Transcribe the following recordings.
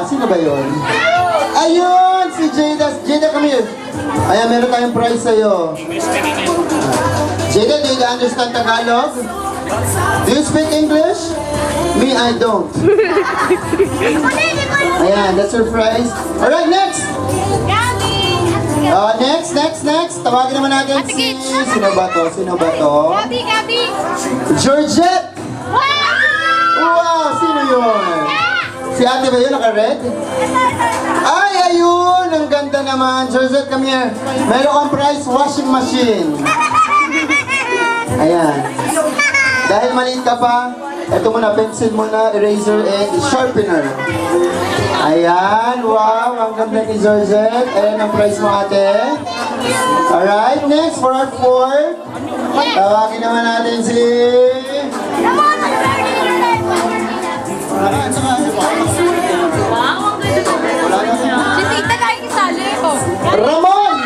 Sino ba yun? Ayun! Si Jada. Jada, come here. Ayan, meron tayong prize sa'yo. Jada, do you understand Tagalog? Do you speak English? Me, I don't. Ayan, that's your prize. Alright, next! Next. Tawagin naman natin si... Sino ba to? Gabi! Georgette! Wow! Sino yun? Si ate ba yun? Naka-red? Ay, ayun! Ang ganda naman. Georgette, come here. Meron kang prize, washing machine. Ayan. Dahil maliit ka pa, ito muna, pencil muna, eraser, and sharpener. Ayan, wow, ang ganda ni Georgette. Ayan ang prize mo, ate. Alright, next for our fourth. Tawagin naman natin si... Si Tita nakikisali ko. Ramon!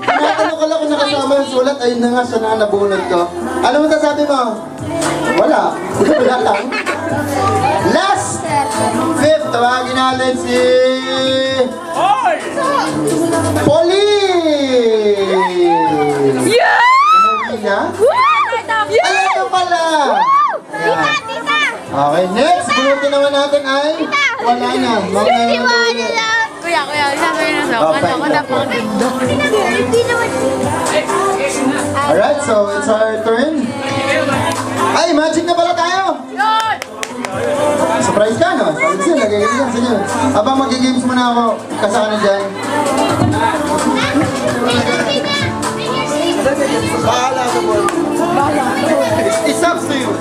Tinatanong ko lang kung nakasama yung sulat, ayun na nga siya na nabunod ko. Ano mo sasabi mo? Wala. Wala lang. Last! Fifth, tawagin natin si... Pauline! Yeah! Ano na? Ay, ito pala! Ayan. Okay, next, bunutin naman natin ay... Wala na. Mamaya na ulit. Kuya, sabi na sa Okay. ako na pang ganda. Alright, so it's our turn. Ay, magic na pala tayo! Surprise ka, no? Sige, nagagaling. Sige. Abang mag-games muna ako. Kasama na dyan. Bahala ka po. It's up to you.